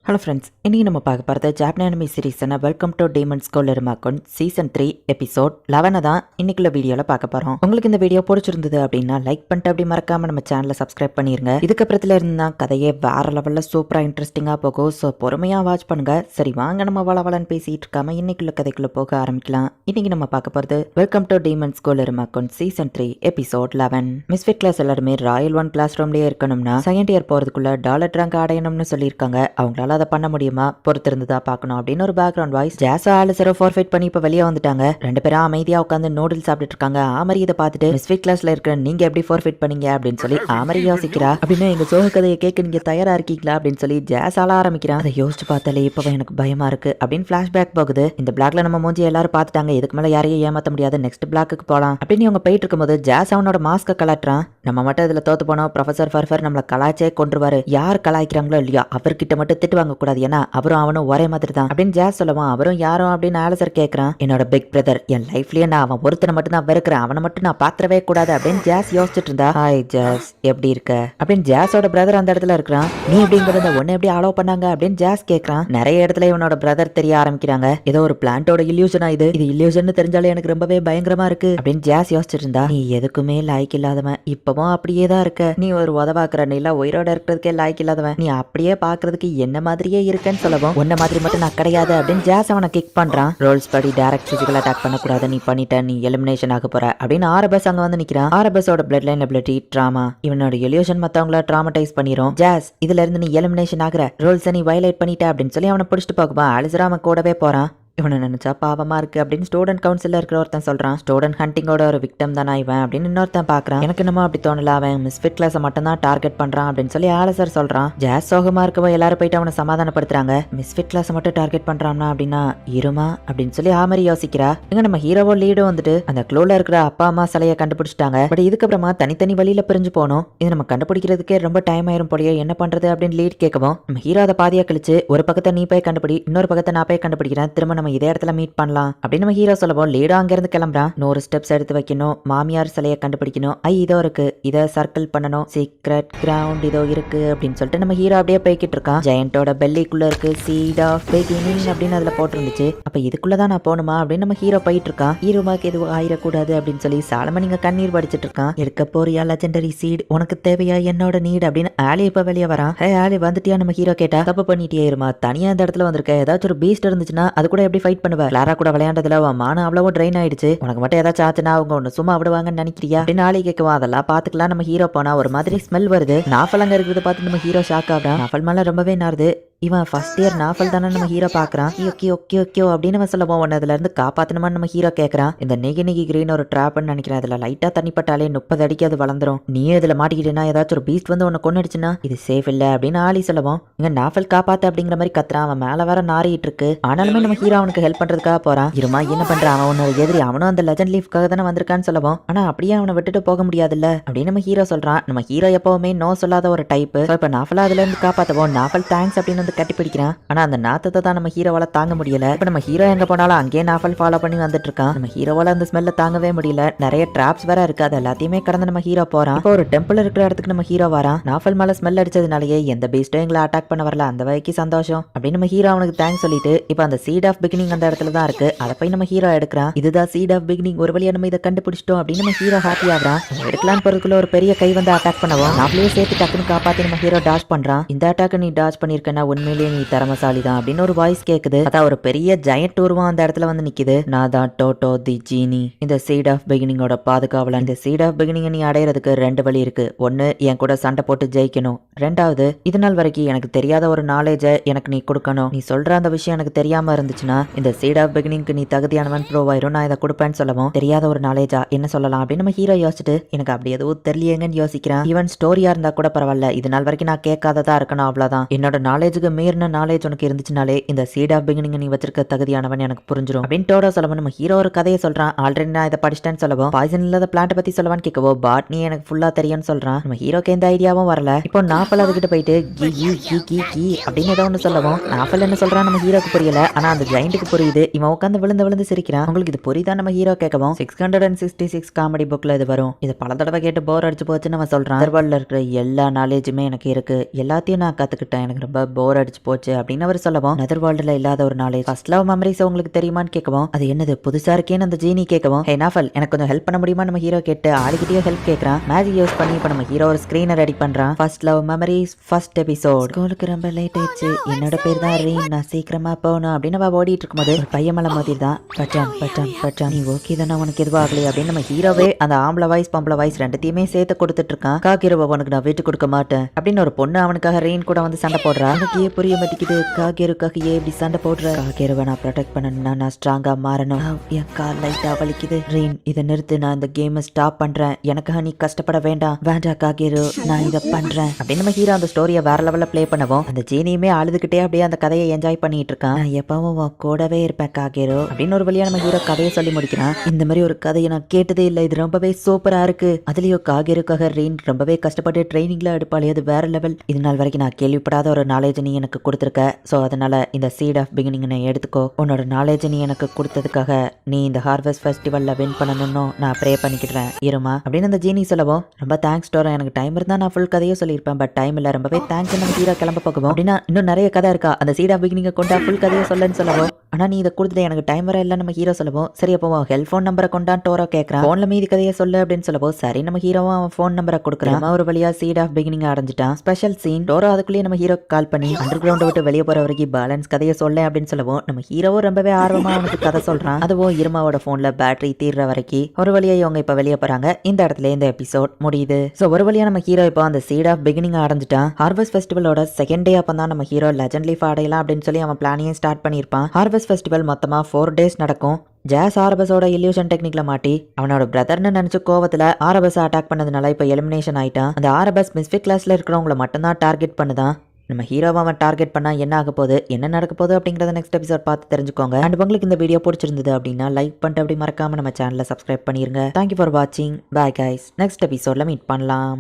Hello friends, இன்னைக்கு நம்ம பார்க்க போகிறது ஜாப்பனீஸ் அனிமி சீரிஸான welcome to demon school Iruma kun season 3 episode 11 தான் இன்னைக்குள்ள வீடியோவில் பார்க்க போகிறோம். உங்களுக்கு இந்த வீடியோ பிடிச்சிருந்தது அப்படின்னா லைக் பண்ணிட்டு அப்படி மறக்காம நம்ம சேனலை சப்ஸ்கிரைப் பண்ணிருங்க. இதுக்கப்புறத்துல இருந்தா கதையே வேற லெவலில் சூப்பராக இன்ட்ரெஸ்டிங்காக போகும். ஸோ பொறுமையாக வாட்ச் பண்ணுங்க. சரி வாங்க நம்ம வளவலன்னு பேசிட்டு இருக்காம இன்னைக்குள்ள கதைக்குள்ள போக ஆரம்பிக்கலாம். இன்னைக்கு நம்ம பார்க்க போகிறது welcome to demon school Iruma kun season 3 episode 11. Misfit class எல்லாருமே ராயல் 1 கிளாஸ் ரூம்லேயே இருக்கணும்னா செகண்ட் இயர் போகிறதுக்குள்ள டாலர் ரேங்க் அடையணும்னு சொல்லியிருக்காங்க. அவங்களால அதை பண்ண முடியுமா, பொறுத்திருந்ததா பார்க்கணும் அப்படின்னு ஒரு பேக்ரவுண்ட் வாய்ஸ். ஜாஸா ஆலிசரோ ஃபோர்ஃபைட் பண்ணி இப்ப வெளியே வந்துட்டாங்க. ரெண்டு பேரும் அமைதியா உட்காந்து நூடுல்ஸ் சாப்பிட்டு இருக்காங்க. ஆமரி இதை பார்த்துட்டு மிஸ்ஃபிட் கிளாஸ்ல இருக்கிற நீங்க எப்படி ஃபோர்ஃபைட் பண்ணீங்க அப்படின்னு சொல்லி ஆமரி யோசிக்கிறா. அப்படின்னு எங்க சோக கதையை கேட்க நீங்க தயாரா இருக்கீங்களா அப்படின்னு சொல்லி ஜாஸால ஆரம்பிக்கிறான். அதை யோசிச்சு பார்த்தாலே இப்ப எனக்கு பயமா இருக்கு அப்படின்னு பிளாஷ்பேக் போகுது. இந்த பிளாக்ல நம்ம மூஞ்சி எல்லாரும் பார்த்துட்டாங்க, இதுக்கு மேல யாரையும் ஏமாத்த முடியாது, நெக்ஸ்ட் பிளாக்கு போலாம் அப்படின்னு இவங்க போயிட்டு இருக்கும்போது ஜாஸ் அவனோட மாஸ்க கலாட்டுறான். நம்ம மட்டும் இதுல தோத்து போனோம், ப்ரொஃபசர் ஃபர்ஃபர் நம்மள கலாய்ச்சே கொண்டுருவாரு. யார் கலாய்க்கிறாங்களோ இல்லையா அவர்கிட்ட மட்டும் திட்டு வாங்க கூடாது, ஏன்னா அவரும் அவனும் ஒரே மாதிரி தான் அப்படின்னு ஜாஸ் சொல்லுவான். அவரும் யாரும் அப்படின்னு ஆலிசர் கேட்கறான். என்னோட பிக் பிரதர், என் லைஃப்லயே நான் அவன் ஒருத்தனை மட்டும் தான் வெறுக்கிறேன், அவனை மட்டும் நான் பாத்திரவே கூடாது அப்படின்னு ஜாஸ் யோசிச்சுட்டு இருந்தா. ஹாய் ஜாஸ், எப்படி இருக்க அப்படின்னு ஜாஸோட பிரதர் அந்த இடத்துல இருக்கிறான். நீ எப்படிங்கிறத ஒன்னு எப்படி அலோவ் பண்ணாங்க அப்படின்னு ஜாஸ் கேட்கறான். நிறைய இடத்துல இவனோட பிரதர் தெரிய ஆரம்பிக்கிறாங்க. ஏதோ ஒரு பிளான்ட்டோட இல்யூஷனா இது இல்யூஷன் தெரிஞ்சாலே எனக்கு ரொம்பவே பயங்கரமா இருக்கு அப்படின்னு ஜாஸ் யோசிச்சுட்டு இருந்தா. நீ எதுக்குமே லாய்க்கு இல்லாதவன், இப்பவும் அப்படியே தான் இருக்க. நீ ஒரு உதவாக்குற, நீ இல்ல உயிரோட இருக்கிறதுக்கே லாய்க்கு இல்லாதவன், நீ அப்படியே பாக்குறதுக்கு என்ன மாதிரியே இருக்கேன்னு சொல்லவும் உன்ன மாதிரி மட்டும் நான் கிடையாது அப்படின்னு ஜாஸ் அவனை கிக் பண்றான். ரோல்ஸ் படி டைரக்ட் பிசிக்கல் அட்டாக் பண்ணக்கூடாது, நீ பண்ணிட்ட, நீ எலிமினேஷன் ஆக போற அப்படின்னு ஆரபஸ் அங்க வந்து நிக்கிறான். ஆரபஸோட பிளட் லைன் எபிலிட்டி ட்ராமா, இவனோட எலியூஷன் மத்தவங்கள ட்ராமடைஸ் பண்ணிரும். ஜாஸ் இதுல இருந்து நீ எலிமினேஷன் ஆகுற, ரூல்ஸை நீ வயலேட் பண்ணிட்ட அப்படின்னு சொல்லி அவனை பிடிச்சிட்டு போகுமா. ஆலிசரா அவன் கூடவே போறான். இவனை நினைச்சா பாவமா இருக்கு அப்படின்னு ஸ்டூடெண்ட் கவுன்சில்ல இருக்கிற ஒருத்தன் சொல்றான். ஸ்டூடெண்ட் ஹண்டிங்கோட ஒரு விக்டம் தானா இவன் அப்படின்னு இன்னொருத்தன் பாக்குறான். எனக்கு என்னமோ அப்படி தோணல, அவன் மிஸ்ஃபிட் கிளாஸை மட்டும் தான் டார்கெட் பண்றான் அப்படின்னு சொல்லி ஆலிசர் சொல்றான். ஜாஸ் சோகமா இருக்கவோ எல்லாரும் போயிட்டு அவனை சமாதானப்படுத்துறாங்க. மிஸ்ஃபிட் கிளாஸை மட்டும் டார்கெட் பண்றான்னா அப்படின்னா இருமா அப்படின்னு சொல்லி ஆமரி யோசிக்கிறா. இங்க நம்ம ஹீரோவோ லீடும் வந்துட்டு அந்த க்ளூல இருக்கிற அப்பா அம்மா சிலையை கண்டுபிடிச்சிட்டாங்க. பட் இதுக்கப்புறமா தனித்தனி வழியில பிரிஞ்சு போனோம். இது நம்ம கண்டுபிடிக்கிறதுக்கே ரொம்ப டைம் ஆயிரும் போலயே, என்ன பண்றது அப்படின்னு லீட் கேட்கவும் நம்ம ஹீரோ அதை பாதியா கழிச்சு ஒரு பக்கத்தை நீ போய் கண்டுபிடி, இன்னொரு பக்கத்தை நான் போய் கண்டுபிடிக்கிறேன், திரும்ப நம்ம இதே இடத்துல மீட் பண்ணலாம் அப்படின்னு நம்ம ஹீரோ சொல்லவும் லீடோ அங்க இருந்து கிளம்புறான். 100 ஸ்டெப்ஸ் எடுத்து வைக்கணும், மாமியார் சிலையை கண்டுபிடிக்கணும், இதோ இருக்கு, இதை சர்க்கிள் பண்ணணும், சீக்ரெட் கிரவுண்ட் இதோ இருக்கு அப்படின்னு சொல்லிட்டு நம்ம ஹீரோ அப்படியே போய்கிட்டு இருக்கான். ஜெயண்டோட பெல்லிக்குள்ள இருக்கு சீட் ஆஃப் பிகினிங் அப்படின்னு அதுல போட்டிருந்துச்சு. அப்ப இதுக்குள்ளதான் நான் போகணுமா அப்படின்னு நம்ம ஹீரோ போயிட்டு இருக்கான். ஹீரோமாக்கு எதுவும் ஆயிடக்கூடாது அப்படின்னு சொல்லி சாலமன் இங்க கண்ணீர் படிச்சிட்டு இருக்கான். எடுக்க போறியா லெஜெண்டரி சீட், உனக்கு தேவையா என்னோட நீட் அப்படின்னு ஆலி இப்ப வெளியே வரான். ஹே ஆலி வந்துட்டியா நம்ம ஹீரோ கேட்டா. தப்பு பண்ணிட்டே இருமா, தனியா இந்த இடத்துல வந்திருக்க, ஏதாச்சும் ஒரு பீஸ்ட் இருந்துச்சுன்னா அது கூட எப்படி ஃபைட் பண்ணுவ, லாரா கூட விளையாண்டதுல மானம் அவ்வளவு ட்ரெயின் ஆயிடுச்சு, உனக்கு மட்டும் ஏதாச்சும் ஆச்சுன்னா அவங்க ஒண்ணு சும்மா விடுவாங்கன்னு நினைக்கிறியா அப்படின்னு ஆளி கேட்கவா. அதெல்லாம் பாத்துக்கலாம் நம்ம ஹீரோ போனா ஒரு மாதிரி ஸ்மெல் வருது. நாஃபல் அங்க இருக்கிறத பார்த்து நம்ம ஹீரோ ஷாக் ஆகுறான். நாஃபல் மேல ரொம்பவே நாருது. இவன் ஃபர்ஸ்ட் இயர் நாஃபல் தானே நம்ம ஹீரோ பாக்குறான். ஓகே ஓகே ஓகே அப்படின்னு நம்ம சொல்லுவோம். ஒன்னு அதுல இருந்து காப்பாத்தணுமா நம்ம ஹீரோ கேட்கறான். இந்த நெகி கிரீன் ஒரு ட்ராப்னு நினைக்கிறேன், அதுல லைட்டா தண்ணி பட்டாலே 30 அடிக்கு அது வளர்ந்துரும். நீ இதுல மாட்டிக்கிட்டேன்னா ஏதாச்சும் ஒரு பீஸ்ட் வந்து உன்னை கொண்டுடுச்சுன்னா இது சேஃப் இல்ல அப்படின்னு ஆளி சொல்லுவோம். இங்க நாஃபல் காப்பாத்து அப்படிங்கிற மாதிரி கத்துறான். அவன் மேல வர நாரிட்டு இருக்கு. ஆனாலுமே நம்ம ஹீரோ அவனுக்கு ஹெல்ப் பண்றதுக்காக போறான். இருமா என்ன பண்றான், அவன் உன்னோட எதிரி, அவனும் அந்த லெஜண்ட் லீஃப்காக தானே வந்திருக்கான்னு சொல்லுவோம். ஆனா அப்படியே அவனை விட்டுட்டு போக முடியாதுல்ல அப்படின்னு நம்ம ஹீரோ சொல்றான். நம்ம ஹீரோ எப்பவுமே நோ சொல்லாத ஒரு டைப். இப்ப நாஃபல் அதுல இருந்து காப்பாத்தவோம். நாஃபல் தேங்க்ஸ் அப்படின்னு வந்து கட்டி பிடிக்கிறான். ஆனா அந்த நாத்தத்தை தான் நம்ம ஹீரோவால தாங்க முடியல. இப்ப நம்ம ஹீரோ எங்க போனாலும் அங்கேயே நாஃபல் ஃபாலோ பண்ணி வந்துட்டு இருக்கான். நம்ம ஹீரோவால அந்த ஸ்மெல்ல தாங்கவே முடியல. நிறைய டிராப்ஸ் வேற இருக்கு, அது எல்லாத்தையுமே கடந்து நம்ம ஹீரோ போறான். இப்போ ஒரு டெம்பிள் இருக்கிற இடத்துக்கு நம்ம ஹீரோ வரான். நாஃபல் மேல ஸ்மெல் அடிச்சதுனாலயே எந்த பீஸ்டும் எங்களை அட்டாக் பண்ண வரல, அந்த வகைக்கு சந்தோஷம் அப்படின்னு நம்ம ஹீரோ அவனுக்கு தேங்க்ஸ் சொல்லிட்டு இப்போ அந்த சீட் ஆஃப் பிகினிங் அந்த இடத்துல தான் இருக்கு. அதை போய் நம்ம ஹீரோ எடுக்கிறான். இதுதான் சீட் ஆஃப் பிகினிங், ஒரு வழியா நம்ம இதை கண்டுபிடிச்சிட்டோம் அப்படின்னு நம்ம ஹீரோ ஹாப்பி ஆகுறான். எடுக்கலாம் போறதுக்குள்ள ஒரு பெரிய கை வந்து அட்டாக் பண்ணவும் நாஃபலையே சேர்த்து டக்குன்னு காப்பாத்தி நம்ம ஹீரோ டாஷ் பண்றான். இந்த அட்டாக் நீ டாஷ் பண்ணிருக்கனா உண்மையிலேயே நீ திறமசாலி தான் அப்படின்னு ஒரு வாய்ஸ் கேக்குது. அதான் ஒரு பெரிய ஜெயண்ட் உருவம் அந்த இடத்துல வந்து நிக்குது. நான் தான் டோட்டோ தி ஜீனி, இந்த சீட் ஆஃப் பிகினிங்கோட பாதுகாவலன். இந்த சீட் ஆஃப் பிகினிங் நீ அடையிறதுக்கு 2 வழி இருக்கு. ஒன்னு என் கூட சண்டை போட்டு ஜெயிக்கணும், ரெண்டாவது இது நாள் வரைக்கும் எனக்கு தெரியாத ஒரு நாலேஜ எனக்கு நீ கொடுக்கணும். நீ சொல்ற அந்த விஷயம் எனக்கு தெரியாம இருந்துச்சுன்னா இந்த சீட் ஆஃப் பிகினிங்க்கு நீ தகுதியானவன் ப்ரூவ் ஆயிரும், நான் இதை கொடுப்பேன்னு சொல்லவும் தெரியாத ஒரு நாலேஜா என்ன சொல்லலாம் அப்படின்னு நம்ம ஹீரோ யோசிச்சுட்டு எனக்கு அப்படி எதுவும் தெரியலங்கன்னு யோசிக்கிறேன். ஈவன் ஸ்டோரியா இருந்தா கூட பரவாயில்ல, இது நாள் வரைக்கும் நான் கேட்காததா இருக்கணும், அவ்வளவுதான். என்னோட நாலேஜுக்கு மீறின நாலேஜ் உனக்கு இருந்துச்சுனாலே இந்த சீட் ஆஃப் பிகினிங் நீ வச்சிருக்க தகுதியானவன் எனக்கு புரிஞ்சிடும் அப்படின்னு டோடோ சொல்லவும் நம்ம ஹீரோ ஒரு கதையை சொல்றான். ஆல்ரெடி நான் இதை படிச்சிட்டேன்னு சொல்லவும் பாய்சன் இல்லாத பிளான்ட் பத்தி சொல்லவான்னு கேட்கவோ பாட் நீ எனக்கு ஃபுல்லா தெரியும்னு சொல்றான். நம்ம ஹீரோக்கு எந்த ஐடியாவும் வரல. இப்போ நாஃபல் அதுகிட்ட போயிட்டு கி கி கி கி கி அப்படின்னு ஏதோ ஒன்று சொல்லவும் நாஃபல் என்ன சொல்றான் நம்ம ஹீரோக்கு புரியல. ஆனா அந்த ஜெயிண்ட்டுக்கு புரியுது. இவன் உட்காந்து விழுந்து சிரிக்கிறான். உங்களுக்கு இது புரியுதா நம்ம ஹீரோ கேட்கவும் 666 காமெடி புக்ல இது வரும், இது பல தடவை கேட்டு போர் அடிச்சு போச்சுன்னு அவன் சொல்றான். அதர்வால்ல இருக்கிற எல்லா நாலேஜுமே எனக்கு இருக்கு, எல்லாத்தையும் நான் கத்துக்கிட்டேன், எனக்கு ரொம்ப போர் போர் அடிச்சு போச்சு அப்படின்னு அவர் சொல்லவும், நெதர் வேர்ல்டுல இல்லாத ஒரு நாலேஜ் ஃபர்ஸ்ட் லவ் மெமரிஸ் உங்களுக்கு தெரியுமான்னு கேட்கவும், அது என்னது புதுசா இருக்கேன்னு அந்த ஜீனி கேட்கவும், ஹே நாஃபல் எனக்கு கொஞ்சம் ஹெல்ப் பண்ண முடியுமா நம்ம ஹீரோ கேட்டு ஆளுகிட்டயும் ஹெல்ப் கேட்கறான். மேஜிக் யூஸ் பண்ணி இப்ப நம்ம ஹீரோ ஒரு ஸ்கிரீனை ரெடி பண்றான். First love memories first episode. ஸ்கூலுக்கு ரொம்ப லேட் ஆயிடுச்சு, என்னோட பேர் தான் ரீன், நான் சீக்கிரமா போகணும் அப்படின்னு அவ ஓடிட்டு இருக்கும்போது ஒரு பையன் மேல மோதிருதான். பச்சான் பச்சான் பச்சான் நீ ஓகே தானே, உனக்கு எதுவும் ஆகலையே அப்படின்னு நம்ம ஹீரோவே அந்த ஆம்பளை வாய்ஸ் பொம்பளை வாய்ஸ் ரெண்டுத்தையுமே சேர்த்து கொடுத்துட்டு இருக்கான். காக்கிரவ உனக்கு நான் விட்டு கொடுக்க மாட்டேன் அப்படின்னு ஒரு பொண்ணு அவனுக்காக ரீன் கூட வந்து சண்டை போடுறா. அவனுக்கு ஏன் புரிய மாட்டேங்குது, காக்கிருக்காக ஏன் இப்படி சண்டை போடுற? காக்கிரவ நான் ப்ரொடெக்ட் பண்ணணும்னா நான் ஸ்ட்ராங்கா மாறணும். என் கால் லைட்டா வலிக்குது. ரீன் இதை நிறுத்து, நான் இந்த கேமை ஸ்டாப் பண்றேன், எனக்காக நீ கஷ்டப்பட வேண்டாம். வேண்டா காக்கிரு, நான் இதை பண்றேன் அப்படின்னு நம்ம ஹீரோ அந்த ஸ்டோரியை வேற லெவல்ல பிளே பண்ணவும் அந்த ஜீனியுமே அழுதுகிட்டே அப்படியே அந்த கதையை என்ஜாய் பண்ணிட்டு இருக்கான். நான் எப்பவும் கூடவே இருப்பேன் காக்கிரு அப்படின்னு ஒரு வழியா நம்ம ஹீரோ கதையை சொல்லி முடிக்கிறான். இந்த மாதிரி ஒரு கதையை நான் கேட்டதே இல்லை, இது ரொம்பவே சூப்பரா இருக்கு. அதுலயும் காகிருக்காக ரீன் ரொம்பவே கஷ்டப்பட்டு ட்ரைனிங்ல எடுப்பாளே, அது வேற லெவல். இது நாள் வரைக்கும் நான் கேள்விப்படாத ஒரு நாலேஜ் நீ எனக்கு கொடுத்துருக்க. ஸோ அதனால இந்த சீட் ஆஃப் பிகினிங் நீ எடுத்துக்கோ. உன்னோட நாலேஜ் நீ எனக்கு கொடுத்ததுக்காக நீ இந்த ஹார்வெஸ்ட் ஃபெஸ்டிவல்ல வின் பண்ணணும்னு நான் ப்ரே பண்ணிக்கிறேன் இருமா அப்படின்னு அந்த ஜீனி சொல்லவும், ரொம்ப தேங்க்ஸ் டோரா, எனக்கு டைம் இருந்தா நான் ஃபுல் கதையை சொல்லியிருப்பேன், பட் டைம் இல்ல, ரொம்பவே தேங்க்ஸ். நம்ம ஹீரோ கிளம்ப போகவும் அப்படின்னா இன்னும் நிறைய கதை இருக்கா, அந்த சீட் ஆஃப் பிகினிங் கொண்டா ஃபுல் கதையை சொல்லன்னு சொல்லவும், ஆனா நீ இதை கொடுத்துட்டு எனக்கு டைம் வர இல்லை நம்ம ஹீரோ சொல்லவும், சரி அப்போ ஹெல்ப் ஃபோன் நம்பரை கொண்டான் டோரா கேட்கறான். போன்ல மீதி கதையை சொல்லு அப்படின்னு சொல்லவும், சரி நம்ம ஹீரோவும் அவன் ஃபோன் நம்பரை கொடுக்குறான். ஒரு வழியா சீட் ஆஃப் பிகினிங் அடைஞ்சிட்டான். ஸ்பெஷல் சீன் டோரா அதுக்குள்ளேயே நம்ம ஹீரோ கால் பண்ணி அண்டர் கிரவுண்டை விட்டு வெளியே போற வரைக்கும் பேலன்ஸ் கதையை சொல்ல அப்படின்னு சொல்லவும், நம்ம ஹீரோவும் ரொம்பவே ஆர்வமா அவனுக்கு கதை சொல்றான். அதுவும் இருமாவோட போன்ல பேட்டரி தீர்ற வரைக்கும் ஒரு வழியா இவங்க இப்ப வெளியே போறாங்க. இந்த இடத்துல இந்த எபிசோட் முடியுது. சோ ஒரு வழியா நம்ம ஹீரோ இப்போ அந்த சீட் ஆஃப் பிகினிங் அடைஞ்சிட்டான். ஹார்வெஸ்ட் ஃபெஸ்டிவலோட செகண்ட் டே அப்ப தான் நம்ம ஹீரோ லெஜண்ட் லீஃப் அடையலாம் அப்படின்னு சொல்லி அவன் பிளானையும் ஸ்டார்ட் பண்ணியிருப்பான். ஹார்வெஸ்ட் ஃபெஸ்டிவல் மொத்தமா 4 days நடக்கும். ஜாஸ் ஆரபஸோட இல்யூஷன் டெக்னிக்ல மாட்டி அவனோட பிரதர்னு நினைச்சு கோவத்துல ஆரபஸ் அட்டாக் பண்ணதுனால இப்ப எலிமினேஷன் ஆயிட்டான். அந்த ஆரபஸ் மிஸ்ஃபிக் கிளாஸ்ல இருக்கிறவங்கள மட்டும்தான் டார்கெட் பண்ணுதான். நம்ம ஹீரோவை அவன் டார்கெட் பண்ணா என்ன ஆக போகுது, என்ன நடக்க போகுது அப்படிங்கறத நெக்ஸ்ட் எபிசோட் பார்த்து தெரிஞ்சுக்கோங்க. அண்ட் உங்களுக்கு இந்த வீடியோ பிடிச்சிருந்தது அப்படின்னா லைக் பண்ணிட்டு அப்படி மறக்காம நம்ம சேனலை சப்ஸ்கிரைப் பண்ணிருங்க. தேங்க்யூ ஃபார் வாட்சிங். பாய் கைஸ், நெக்ஸ்ட் எபிசோட்ல மீட் பண்ணலாம்.